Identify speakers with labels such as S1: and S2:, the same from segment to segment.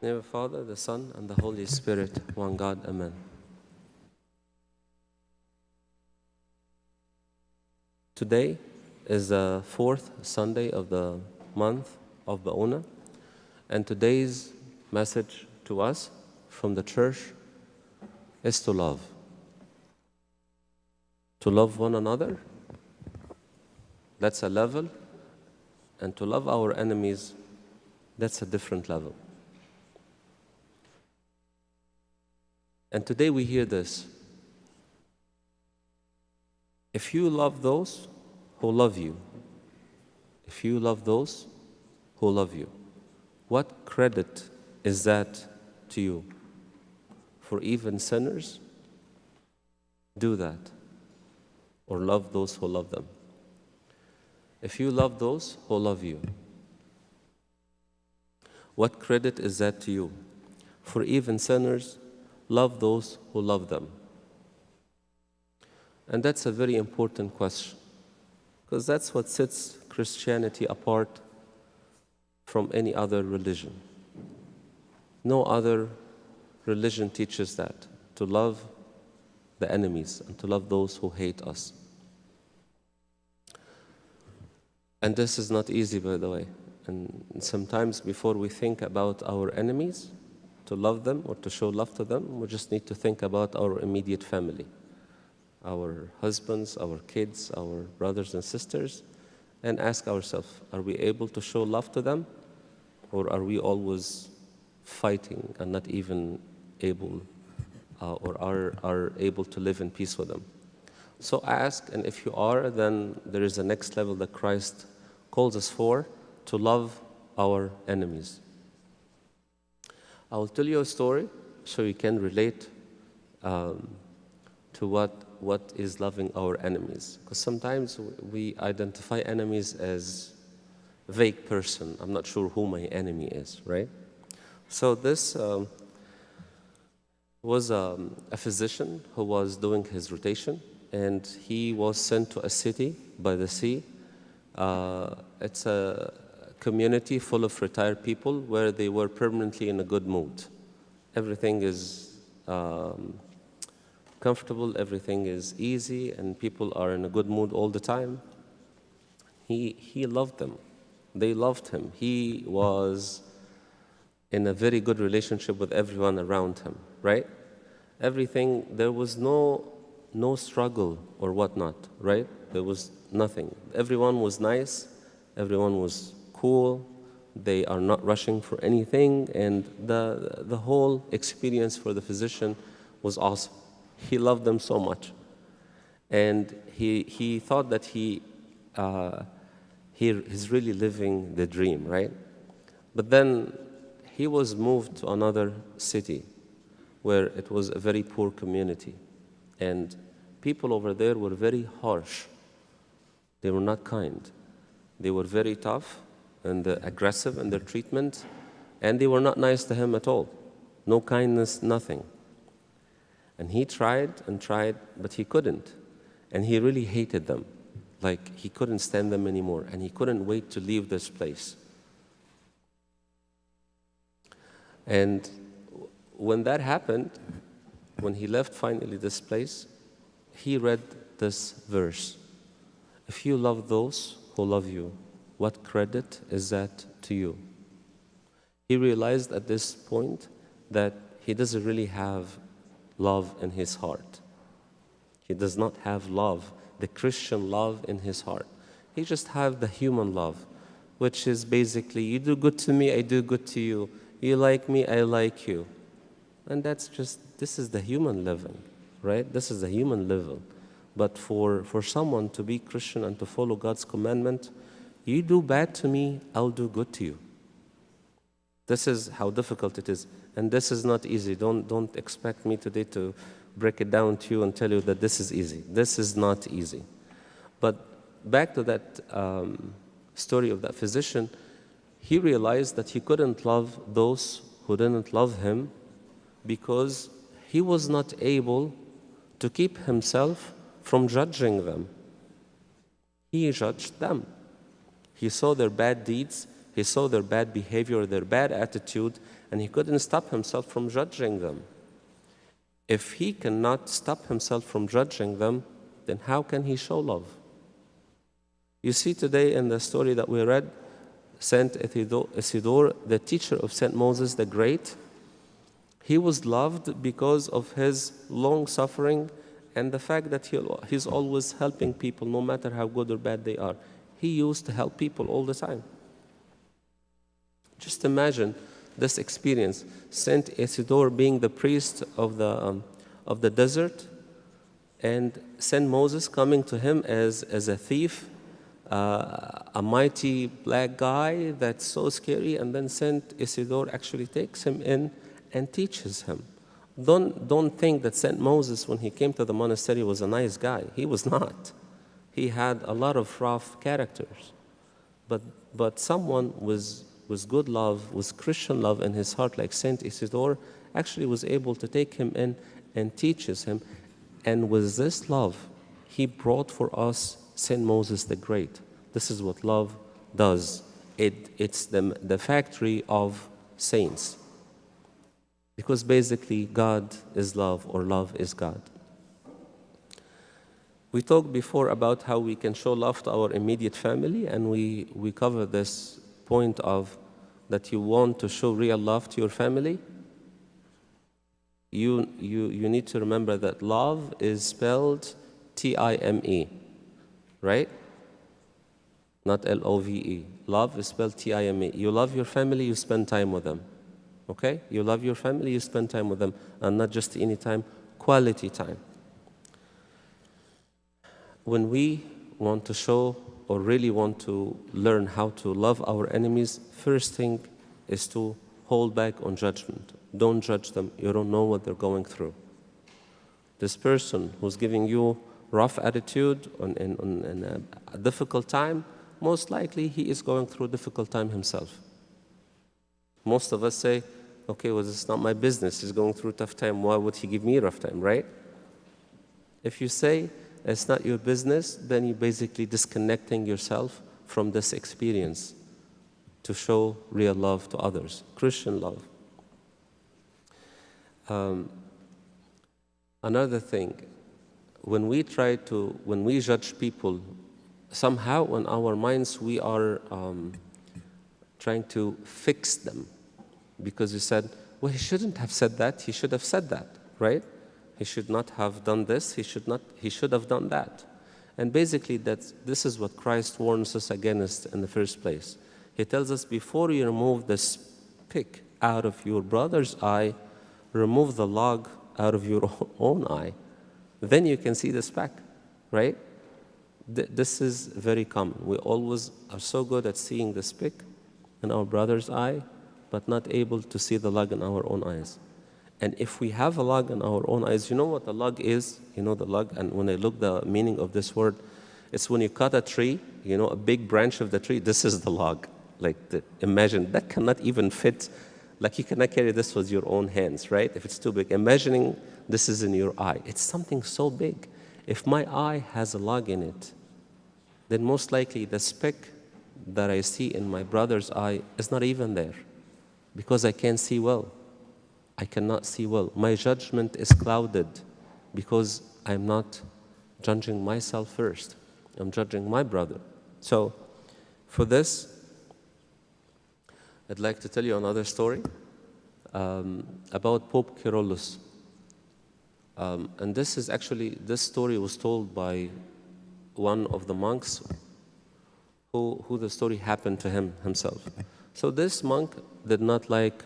S1: In the name of the Father, the Son, and the Holy Spirit, one God, Amen. Today is the fourth Sunday of the month of Ba'una, and today's message to us from the church is to love. To love one another, that's a level, and to love our enemies, that's a different level. And today we hear this. If you love those who love you, if you love those who love you, what credit is that to you? For even sinners, do that, or love those who love them. If you love those who love you, what credit is that to you? For even sinners, love those who love them. And that's a very important question, because that's what sets Christianity apart from any other religion. No other religion teaches that, to love the enemies and to love those who hate us. And this is not easy, by the way. And sometimes before we think about our enemies, to love them or to show love to them, we just need to think about our immediate family, our husbands, our kids, our brothers and sisters, and ask ourselves, are we able to show love to them, or are we always fighting and not even able or are able to live in peace with them? So ask, and if you are, then there is a next level that Christ calls us for, to love our enemies. I will tell you a story so you can relate to what is loving our enemies. Because sometimes we identify enemies as a vague person. I'm not sure who my enemy is, right? So this was a physician who was doing his rotation, and he was sent to a city by the sea. It's a community full of retired people where they were permanently in a good mood. Everything is comfortable, everything is easy, and people are in a good mood all the time. He loved them. They loved him. He was in a very good relationship with everyone around him, right? Everything, there was no struggle or whatnot, right? There was nothing. Everyone was nice, everyone was cool, they are not rushing for anything, and the whole experience for the physician was awesome. He loved them so much. And he thought that he's really living the dream, right? But then he was moved to another city where it was a very poor community. And people over there were very harsh. They were not kind. They were very tough and aggressive in their treatment, and they were not nice to him at all. No kindness, nothing. And he tried and tried, but he couldn't. And he really hated them. Like, he couldn't stand them anymore, and he couldn't wait to leave this place. And when that happened, when he left finally this place, he read this verse. If you love those who love you, what credit is that to you? He realized at this point that he doesn't really have love in his heart. He does not have love, the Christian love in his heart. He just has the human love, which is basically, you do good to me, I do good to you. You like me, I like you. And that's just, this is the human level, right? This is the human level. But for someone to be Christian and to follow God's commandment, you do bad to me, I'll do good to you. This is how difficult it is. And this is not easy. Don't expect me today to break it down to you and tell you that this is easy. This is not easy. But back to that story of that physician, he realized that he couldn't love those who didn't love him because he was not able to keep himself from judging them. He judged them. He saw their bad deeds He saw their bad behavior, their bad attitude, and he couldn't stop himself from judging them. If he cannot stop himself from judging them, then how can he show love? You see today in the story that we read, Saint Isidore, the teacher of Saint Moses the Great, he was loved because of his long suffering and the fact that he's always helping people, no matter how good or bad they are. He used to help people all the time. Just imagine this experience. Saint Isidore being the priest of the desert, and Saint Moses coming to him as a thief, a mighty black guy that's so scary, and then Saint Isidore actually takes him in and teaches him. Don't think that Saint Moses, when he came to the monastery, was a nice guy. He was not. He had a lot of rough characters. But someone with good love, with Christian love in his heart, like Saint Isidore, actually was able to take him in and teaches him. And with this love, he brought for us Saint Moses the Great. This is what love does. It's the factory of saints. Because basically, God is love, or love is God. We talked before about how we can show love to our immediate family, and we cover this point of that you want to show real love to your family. You need to remember that love is spelled T-I-M-E, right? Not L-O-V-E. Love is spelled T-I-M-E. You love your family, you spend time with them. Okay? You love your family, you spend time with them, and not just any time, quality time. When we want to show or really want to learn how to love our enemies, first thing is to hold back on judgment. Don't judge them. You don't know what they're going through. This person who's giving you rough attitude in a difficult time, most likely he is going through a difficult time himself. Most of us say, okay, well, it's not my business. He's going through a tough time. Why would he give me a rough time, right? If you say it's not your business, then you're basically disconnecting yourself from this experience to show real love to others, Christian love. Another thing, when we judge people, somehow in our minds we are trying to fix them. Because you said, well, he shouldn't have said that, he should have said that, right? He should not have done this, he should have done that. And basically this is what Christ warns us against in the first place. He tells us, before you remove the speck out of your brother's eye, remove the log out of your own eye. Then you can see the speck, right? This is very common. We always are so good at seeing the speck in our brother's eye, but not able to see the log in our own eyes. And if we have a log in our own eyes, you know what the log is? You know the log? And when I look the meaning of this word, it's when you cut a tree, you know, a big branch of the tree, this is the log. Like, imagine, that cannot even fit. Like, you cannot carry this with your own hands, right? If it's too big. Imagining this is in your eye. It's something so big. If my eye has a log in it, then most likely the speck that I see in my brother's eye is not even there. Because I can't see well. I cannot see well. My judgment is clouded because I'm not judging myself first. I'm judging my brother. So for this, I'd like to tell you another story about Pope Kyrillos. And this story was told by one of the monks who the story happened to himself. So this monk did not like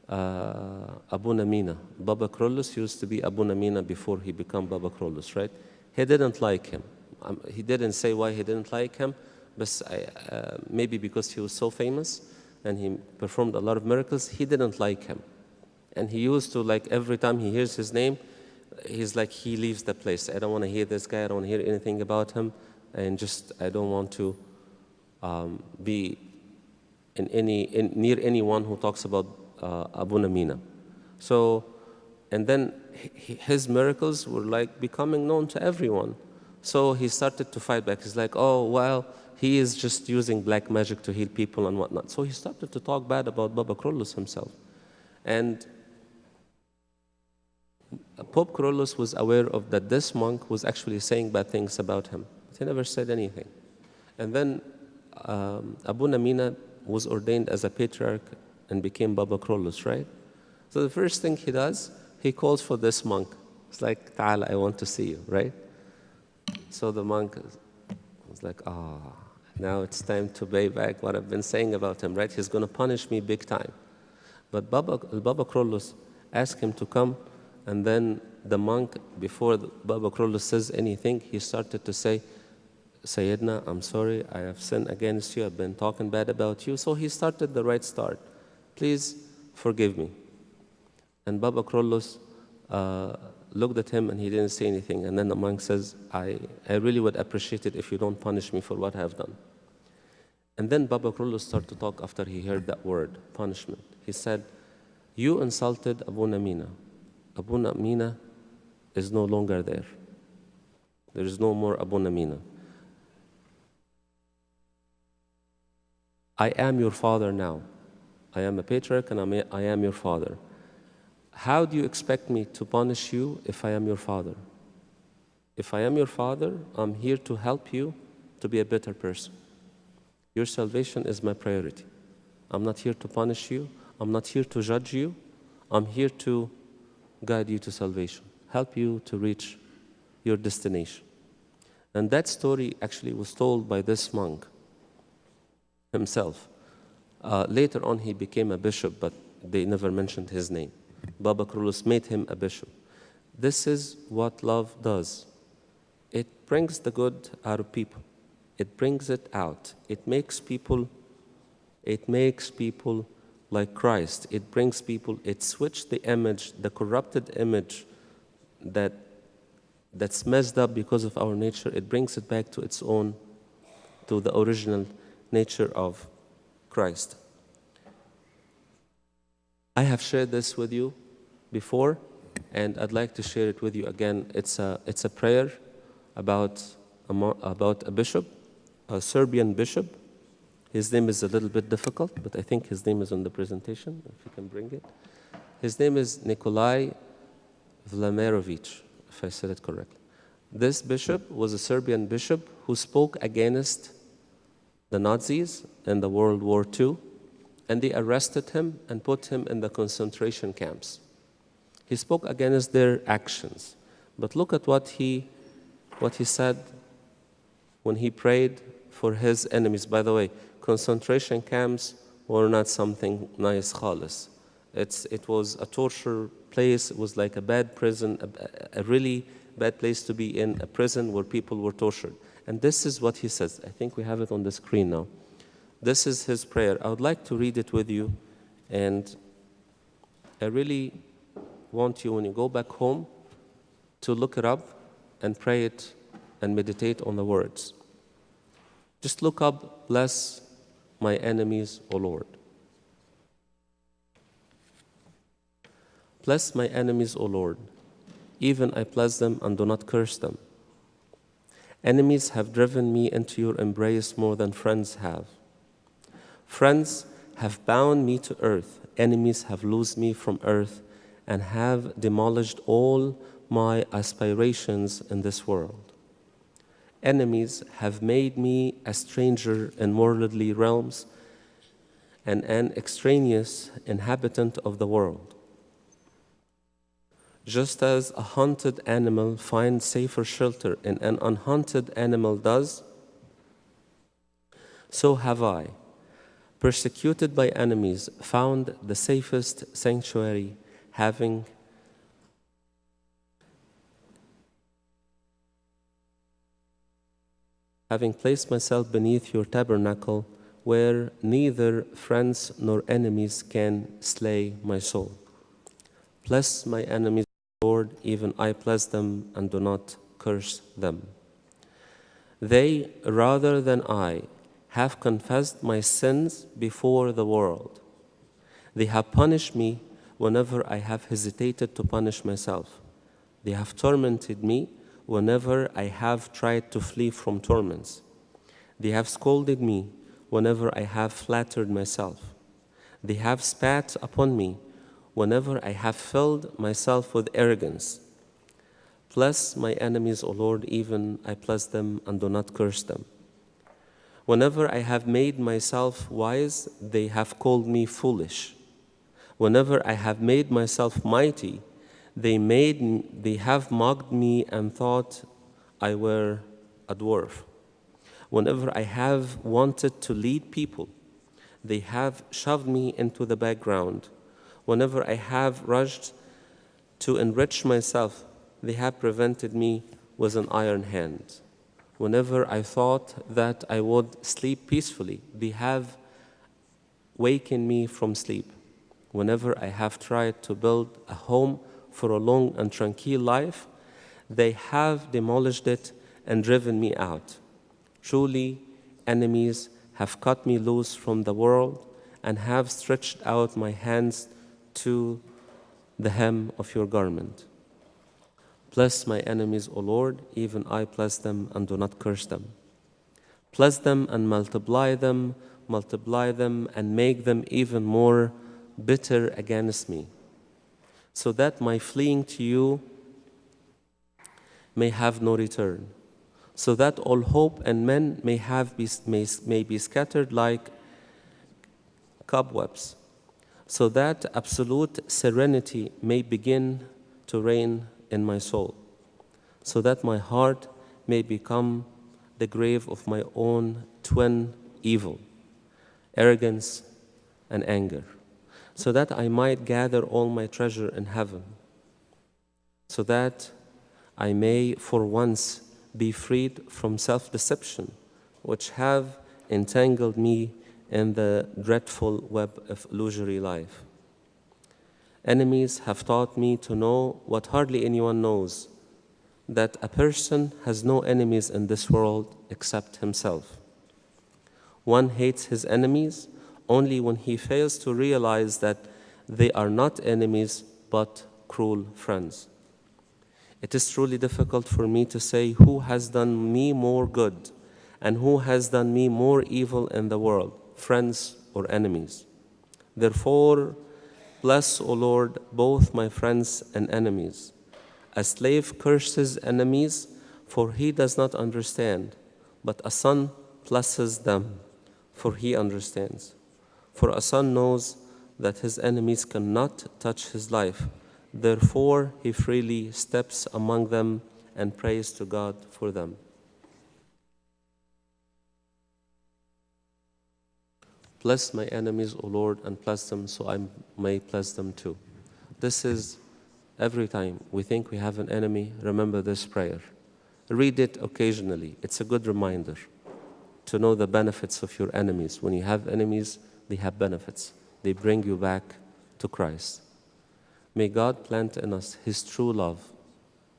S1: Abu Namina. Baba Kyrillos used to be Abu Namina before he became Baba Kyrillos, right? He didn't like him. He didn't say why he didn't like him, but maybe because he was so famous and he performed a lot of miracles, he didn't like him. And he used to, like, every time he hears his name, he's like, he leaves the place. I don't want to hear this guy. I don't want to hear anything about him. And I don't want to be near anyone who talks about Abu Namina. So, and then his miracles were like becoming known to everyone. So he started to fight back. He's like, oh, well, he is just using black magic to heal people and whatnot. So he started to talk bad about Baba Krollos himself. And Pope Krollos was aware of that this monk was actually saying bad things about him. But he never said anything. And then Abu Namina was ordained as a patriarch and became Baba Krollos, right? So the first thing he does, he calls for this monk. It's like, Ta'ala, I want to see you, right? So the monk was like, now it's time to pay back what I've been saying about him, right? He's going to punish me big time. But Baba Krollos asked him to come, and then the monk, before Baba Krollos says anything, he started to say, Sayyidina, I'm sorry, I have sinned against you, I've been talking bad about you. So he started the right start. Please forgive me. And Baba Krollos looked at him and he didn't say anything. And then the monk says, I really would appreciate it if you don't punish me for what I have done. And then Baba Krollos started to talk after he heard that word, punishment. He said, you insulted Abu Namina. Abu Namina is no longer there. There is no more Abu Namina. I am your father now. I am a patriarch and I am your father. How do you expect me to punish you if I am your father? If I am your father, I'm here to help you to be a better person. Your salvation is my priority. I'm not here to punish you. I'm not here to judge you. I'm here to guide you to salvation, help you to reach your destination. And that story actually was told by this monk himself. Later on, he became a bishop, but they never mentioned his name. Baba Krollos made him a bishop. This is what love does. It brings the good out of people. It brings it out. It makes people like Christ. It brings people, it switched the image, the corrupted image that's messed up because of our nature. It brings it back to its own, to the original nature of Christ. I have shared this with you before, and I'd like to share it with you again. It's a prayer about a bishop, a Serbian bishop. His name is a little bit difficult, but I think his name is on the presentation, if you can bring it. His name is Nikolai Vlamerovic, if I said it correctly. This bishop was a Serbian bishop who spoke against the Nazis in the World War II, and they arrested him and put him in the concentration camps. He spoke against their actions. But look at what he said when he prayed for his enemies. By the way, concentration camps were not something nice, khalis. It was a torture place. It was like a bad prison, a really bad place to be in, a prison where people were tortured. And this is what he says. I think we have it on the screen now. This is his prayer. I would like to read it with you, and I really want you, when you go back home, to look it up and pray it and meditate on the words. Just look up, bless my enemies, O Lord. Bless my enemies, O Lord. Even I bless them and do not curse them. Enemies have driven me into your embrace more than friends have. Friends have bound me to earth. Enemies have loosed me from earth and have demolished all my aspirations in this world. Enemies have made me a stranger in worldly realms and an extraneous inhabitant of the world. Just as a hunted animal finds safer shelter in an unhunted animal does, so have I, persecuted by enemies, found the safest sanctuary, having placed myself beneath your tabernacle, where neither friends nor enemies can slay my soul. Bless my enemies, Lord, even I bless them and do not curse them. They, rather than I, have confessed my sins before the world. They have punished me whenever I have hesitated to punish myself. They have tormented me whenever I have tried to flee from torments. They have scolded me whenever I have flattered myself. They have spat upon me whenever I have filled myself with arrogance. Bless my enemies, O Lord, even I bless them and do not curse them. Whenever I have made myself wise, they have called me foolish. Whenever I have made myself mighty, they have mocked me and thought I were a dwarf. Whenever I have wanted to lead people, they have shoved me into the background. Whenever I have rushed to enrich myself, they have prevented me with an iron hand. Whenever I thought that I would sleep peacefully, they have wakened me from sleep. Whenever I have tried to build a home for a long and tranquil life, they have demolished it and driven me out. Truly, enemies have cut me loose from the world and have stretched out my hands to the hem of your garment. Bless my enemies, O Lord, even I bless them and do not curse them. Bless them and multiply them and make them even more bitter against me, so that my fleeing to you may have no return, so that all hope and men may be scattered like cobwebs, so that absolute serenity may begin to reign in my soul, so that my heart may become the grave of my own twin evil, arrogance and anger, so that I might gather all my treasure in heaven, so that I may for once be freed from self-deception, which have entangled me in the dreadful web of illusory life. Enemies have taught me to know what hardly anyone knows, that a person has no enemies in this world except himself. One hates his enemies only when he fails to realize that they are not enemies but cruel friends. It is truly difficult for me to say who has done me more good and who has done me more evil in the world, friends or enemies. Therefore, bless, O Lord, both my friends and enemies. A slave curses enemies, for he does not understand, but a son blesses them, for he understands. For a son knows that his enemies cannot touch his life. Therefore, he freely steps among them and prays to God for them. Bless my enemies, O Lord, and bless them so I may bless them too. This is every time we think we have an enemy, remember this prayer. Read it occasionally. It's a good reminder to know the benefits of your enemies. When you have enemies, they have benefits. They bring you back to Christ. May God plant in us His true love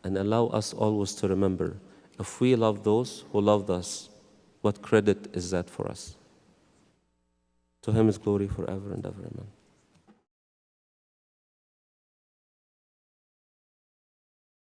S1: and allow us always to remember, if we love those who loved us, what credit is that for us? To Him is glory forever and ever. Amen.